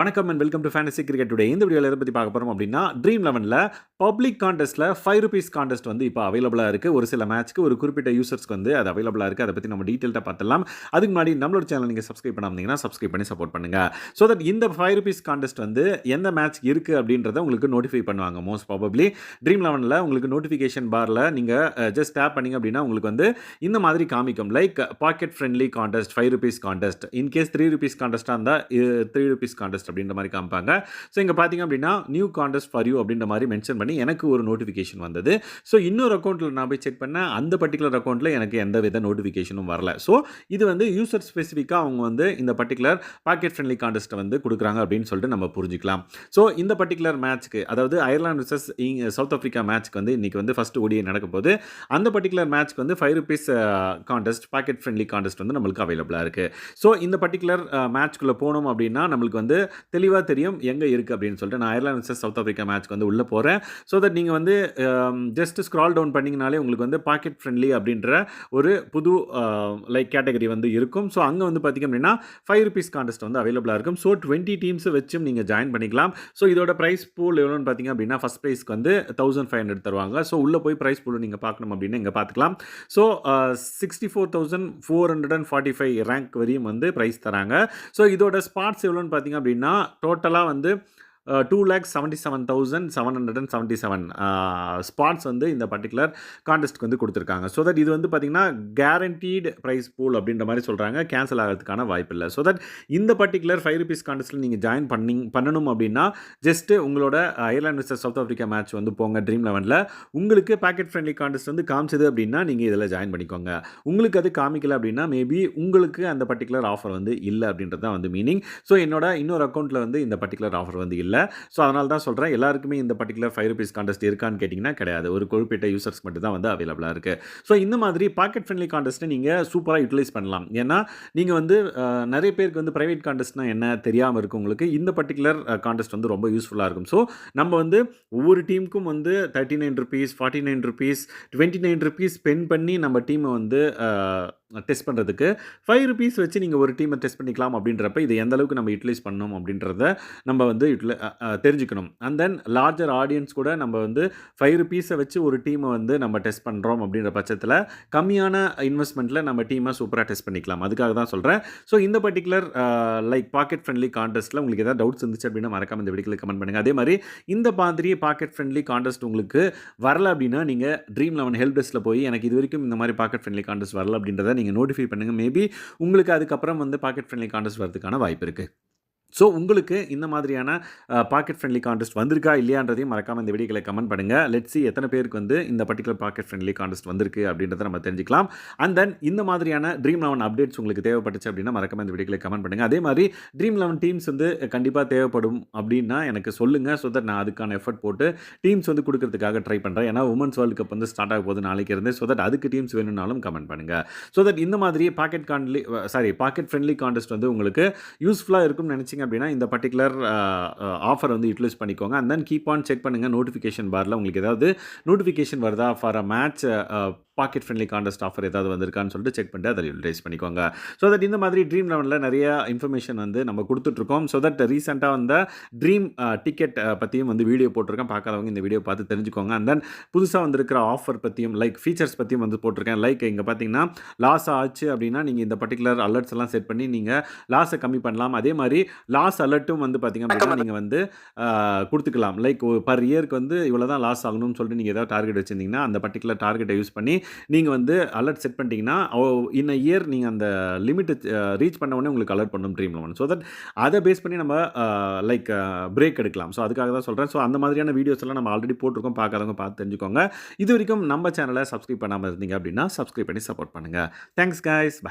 வணக்கம் and welcome to fantasy cricket today. இந்த வீடியோவில் எதை பற்றி பார்க்க போகிறோம் அப்படின்னா, ட்ரீம் 11ல் பப்ளிக் கான்டெஸ்ட்டில் ₹5 கான்டெஸ்ட் வந்து இப்போ அவைலபிளாக இருக்குது. ஒரு சில மேட்ச்க்கு ஒரு குறிப்பிட்ட யூசர்ஸ்க்கு வந்து அது அவைலபிளாக இருக்குது. அதை பற்றி நம்ம டீட்டெயிலாக பார்த்துடலாம். அதுக்கு முன்னாடி நம்மளோட சேனல் நீங்கள் சப்ஸ்கிரைப் பண்ணாமீங்கன்னா சப்ஸ்கிரைப் பண்ணி சப்போர்ட் பண்ணுங்கள். ஸோ தட் இந்த ₹5 கான்டெஸ்ட் வந்து எந்த மேட்ச் இருக்குது அப்படின்றத உங்களுக்கு நோட்டிஃபை பண்ணுவாங்க. மோஸ்ட் ப்ராபப்ளி ட்ரீம் 11ல் உங்களுக்கு நோட்டிஃபிகேஷன் பாரில் நீங்கள் ஜஸ்ட் டேப் பண்ணிங்க அப்படின்னா உங்களுக்கு வந்து இந்த மாதிரி காமிக்கும். Like pocket friendly contest, ₹5 contest. In case ₹3 கான்டெஸ்ட்டாக இருந்தால் ₹3 கான்டெஸ்ட் அப்படின்ற மாதிரி காமிப்பாங்க. ஸோ இங்கே பார்த்தீங்க அப்படின்னா நியூ கான்டெஸ்ட் ஃபார் யூ அப்படின்ற மாதிரி மென்ஷன் பண்ணி எனக்கு ஒரு நோட்டிஃபிகேஷன் வந்தது. ஸோ இன்னொரு அக்கௌண்ட்டில் நான் போய் செக் பண்ணேன். அந்த பர்டிகுலர் அக்கௌண்ட்டில் எனக்கு எந்த வித நோட்டிஃபிகேஷனும் வரல. ஸோ இது வந்து யூசர் ஸ்பெசிஃபிக்காக அவங்க வந்து இந்த பர்டிகுலர் பாக்கெட் ஃப்ரெண்ட்லி கான்டெஸ்ட்டை வந்து கொடுக்குறாங்க அப்படின்னு சொல்லிட்டு நம்ம புரிஞ்சிக்கலாம். ஸோ இந்த பர்டிகுலர் மேட்ச்க்கு, அதாவது அயர்லாந்து விசஸ் சவுத் ஆஃப்ரிக்கா மேட்ச்க்கு வந்து இன்றைக்கி வந்து ஃபஸ்ட் ஓடிஐ நடக்க போது. அந்த பர்டிகுலர் மேட்ச்க்கு வந்து ₹5 கான்டெஸ்ட், பாக்கெட் ஃப்ரெண்ட்லி கான்டெஸ்ட் வந்து நம்மளுக்கு அவைலபிளாக இருக்குது. ஸோ இந்த பர்டிகுலர் மேட்ச்க்குள்ளே போனோம் அப்படின்னா நம்மளுக்கு வந்து தெளிவாக தெரியும் எங்கே இருக்குது அப்படின்னு சொல்லிட்டு. நான் அயர்லாந்து விசஸ் சவுத் ஆஃப்ரிக்கா மேட்ச்க்கு வந்து உள்ளே போகிறேன். ஸோ தட் நீங்கள் வந்து ஜஸ்ட் ஸ்க்ரால் டவுன் பண்ணிங்கனாலே உங்களுக்கு வந்து பாக்கெட் ஃப்ரெண்ட்லி அப்படின்ற ஒரு புது லைக் கேட்டகரி வந்து இருக்கும். ஸோ அங்கே வந்து பார்த்திங்க அப்படின்னா ₹5 கான்டெஸ்ட் வந்து அவைலபிளாக இருக்கும். ஸோ 20 டீம்ஸ் வச்சும் நீங்கள் ஜாயின் பண்ணிக்கலாம். ஸோ இதோட ப்ரைஸ் பூல் எவ்வளோன்னு பார்த்தீங்க அப்படின்னா ஃபஸ்ட் ப்ரைஸ்க்கு வந்து 1500 தருவாங்க. ஸோ உள்ளே போய் ப்ரைஸ் பூல் நீங்கள் பார்க்கணும் அப்படின்னு இங்கே பார்த்துக்கலாம். ஸோ 64,445 ரேங்க் வரையும் வந்து ப்ரைஸ் தராங்க. ஸோ இதோட ஸ்பாட்ஸ் எவ்வளோன்னு பார்த்தீங்க அப்படின்னா டோட்டலாக வந்து 2,77,777 ஸ்பாட்ஸ் வந்து இந்த பர்டிகுலர் கான்டெஸ்ட்க்கு வந்து கொடுத்துருக்காங்க. ஸோ தட் இது வந்து பார்த்திங்கன்னா கேரண்டீடு ப்ரைஸ் பூல் அப்படின்ற மாதிரி சொல்கிறாங்க. கேன்சல் ஆகிறதுக்கான வாய்ப்பு இல்லை. ஸோ தட் இந்த பர்டிகுலர் ₹5 கான்டெஸ்ட்டில் நீங்கள் ஜாயின் பண்ணணும் அப்படின்னா ஜஸ்ட்டு உங்களோட Ireland versus South Africa match வந்து போங்க ட்ரீம் 11ல். உங்களுக்கு பாக்கெட் ஃப்ரெண்ட்லி கான்டெஸ்ட் வந்து காமிச்சது அப்படின்னா நீங்கள் இதில் ஜாயின் பண்ணிக்கோங்க. உங்களுக்கு அது காமிக்கல அப்படின்னா மேபி உங்களுக்கு அந்த பர்டிகுலர் ஆஃபர் வந்து இல்லை அப்படின்றது தான் வந்து மீனிங். ஸோ என்னோட இன்னொரு அக்கௌண்ட்டில் வந்து இந்த பர்டிகுலர் ஆஃபர் வந்து இல்லை. ஸோ அதனால தான் சொல்கிறேன், எல்லாருக்குமே இந்த பர்டிகுலர் ₹5 கான்டெஸ்ட் இருக்கான்னு கேட்டிங்கன்னா கிடையாது. ஒரு குறிப்பிட்ட யூசர்ஸ் மட்டும் தான் வந்து அவைலபிளாக இருக்குது. ஸோ இந்த மாதிரி பாக்கெட் ஃப்ரெண்ட்லி கான்டெஸ்ட்டை நீங்கள் சூப்பராக யூட்டிலைஸ் பண்ணலாம். ஏன்னா நீங்கள் வந்து நிறைய பேருக்கு வந்து ப்ரைவேட் கான்டெஸ்ட்னா என்ன தெரியாமல் இருக்கும். உங்களுக்கு இந்த பர்டிகுலர் கான்டெஸ்ட் வந்து ரொம்ப யூஸ்ஃபுல்லாக இருக்கும். ஸோ நம்ம வந்து ஒவ்வொரு டீமுக்கும் வந்து ₹39, ₹49, ₹29 ஸ்பெண்ட் பண்ணி நம்ம டீமை வந்து டெஸ்ட் பண்ணுறதுக்கு ₹5 வச்சு நீங்கள் ஒரு டீமை டெஸ்ட் பண்ணிக்கலாம். அப்படின்றப்ப இது எந்த அளவுக்கு நம்ம யூட்டிலைஸ் பண்ணணும் அப்படின்றத நம்ம வந்து தெரிஞ்சுக்கணும். அண்ட் தென் லார்ஜர் ஆடியன்ஸ் கூட நம்ம வந்து ₹5 வச்சு ஒரு டீமை வந்து நம்ம டெஸ்ட் பண்ணுறோம் அப்படின்ற பட்சத்தில் கம்மியான இன்வெஸ்ட்மெண்ட்டில் நம்ம டீமை சூப்பராக டெஸ்ட் பண்ணிக்கலாம். அதுக்காக தான் சொல்கிறேன். ஸோ இந்த பர்டிகுலர் லைக் பாக்கெட் ஃப்ரெண்ட்லி கான்டெஸ்ட்டில் உங்களுக்கு ஏதாவது டவுட்ஸ் இருந்துச்சு அப்படின்னா மறக்காம இந்த வீடியோவில் கமெண்ட் பண்ணுங்கள். அதே மாதிரி இந்த மாதிரி பாக்கெட் ஃப்ரெண்ட்லி கான்டெஸ்ட் உங்களுக்கு வரல அப்படின்னா நீங்கள் ட்ரீம் 11 ஹெல்ப் டெஸ்கில் போய் எனக்கு இது வரைக்கும் இந்த மாதிரி பாக்கெட் ஃப்ரெண்ட்லி கான்டெஸ்ட் வரல அப்படின்றத நீங்கள் நோட்டிஃபை பண்ணுங்கள். மேபி உங்களுக்கு அதுக்கப்புறம் வந்து பாக்கெட் ஃப்ரெண்ட்லி கான்டெஸ்ட் வரதுக்கான வாய்ப்பு இருக்குது. ஸோ உங்களுக்கு இந்த மாதிரியான பாக்கெட் ஃப்ரெண்ட்லி கான்டெஸ்ட் வந்திருக்கா இல்லையான்றதையும் மறக்காமல் இந்த வீடியோக்களை கமெண்ட் பண்ணுங்கள். லெட்ஸ் சி எத்தனை பேருக்கு வந்து இந்த பர்டிகுலர் பாக்கெட் ஃப்ரெண்ட்லி கான்டெஸ்ட் வந்திருக்கு அப்படின்றத நம்ம தெரிஞ்சுக்கலாம். அண்ட் தென் இந்த மாதிரியான ட்ரீம் 11 அப்டேட்ஸ் உங்களுக்கு தேவைப்பட்டுச்சு அப்படின்னா மறக்காமல் இந்த வீடியோக்களை கமெண்ட் பண்ணுங்கள். அதே மாதிரி ட்ரீம் 11 டீம்ஸ் வந்து கண்டிப்பாக தேவைப்படும் அப்படின்னா எனக்கு சொல்லுங்கள். ஸோ தட் நான் அதுக்கான எஃபர்ட் போட்டு டீம்ஸ் வந்து கொடுக்கறதுக்காக ட்ரை பண்ணுறேன். ஏன்னா உமன்ஸ் வேர்ல்டு கப் வந்து ஸ்டார்ட் ஆக போது நாளைக்கு இருந்து. ஸோ தட் அதுக்கு டீம்ஸ் வேணும்னாலும் கமெண்ட் பண்ணுங்கள். ஸோ தட் இந்த மாதிரி பாக்கெட் ஃப்ரெண்ட்லி கான்டெஸ்ட் வந்து உங்களுக்கு யூஸ்ஃபுல்லாக இருக்கும்னு நினச்சிங்க அப்படின்னா இந்த பர்டிகுலர் ஆஃபர் வந்து யூட்டிலைஸ் பண்ணிக்கோங்க. And then keep on check பண்ணுங்கள் நோட்டிஃபிகேஷன் பாரில் உங்களுக்கு ஏதாவது நோட்டிஃபிகேஷன் வருதா for a match pocket friendly contest offer ஏதாவது வந்திருக்கான்னு சொல்லிட்டு செக் பண்ணிட்டு அதை யூட்டிலைஸ் பண்ணிக்கோங்க. ஸோ தட் இந்த மாதிரி ட்ரீம் 11ல் நிறைய இன்ஃபர்மேஷன் வந்து நம்ம கொடுத்துட்ருக்கோம். ஸோ தட் ரீசெண்டாக வந்த ட்ரீம் டிக்கெட் பற்றியும் வந்து வீடியோ போட்டிருக்கேன். பார்க்காதவங்க இந்த வீடியோ பார்த்து தெரிஞ்சுக்கோங்க. அண்ட் தென் புதுசாக வந்திருக்கிற ஆஃபர் பற்றியும் லைக் ஃபீச்சர்ஸ் பற்றியும் வந்து போட்டிருக்கேன். லைக் இங்கே பார்த்தீங்கன்னா லாஸ் ஆச்சு அப்படின்னா நீங்கள் இந்த பர்டிகுலர் அலர்ட்ஸ் எல்லாம் செட் பண்ணி நீங்கள் லாஸை கம்மி பண்ணலாம். அதே மாதிரி லாஸ் அலர்ட்டும் வந்து பார்த்திங்க அப்படின்னா நீங்கள் வந்து கொடுத்துக்கலாம். லைக் பர் இயருக்கு வந்து இவ்வளோ தான் லாஸ் ஆகணும்னு சொல்லிட்டு நீங்கள் ஏதாவது டார்கெட் வச்சுருந்தீங்கன்னா அந்த பர்டிகுலர் டார்கெட்டை யூஸ் பண்ணி நீங்கள் வந்து அலர்ட் செட் பண்ணிட்டீங்கன்னா இன் இயர் நீங்கள் அந்த லிமிட் ரீச் பண்ண உடனே உங்களுக்கு அலர்ட் பண்ணும் ட்ரீம் 11. ஸோ தட் அதை பேஸ் பண்ணி நம்ம லைக் பிரேக் எடுக்கலாம். ஸோ அதுக்காக தான் சொல்கிறேன். ஸோ அந்த மாதிரியான வீடியோஸ் எல்லாம் நம்ம ஆல்ரெடி போட்டிருக்கோம். பார்க்காதவங்க பார்த்து தெரிஞ்சுக்கோங்க. இது வரைக்கும் நம்ம சேனலை சப்ஸ்கிரைப் பண்ணாமல் இருந்தீங்க அப்படின்னா சப்ஸ்கிரைப் பண்ணி சப்போர்ட் பண்ணுங்கள். Thanks guys. பை.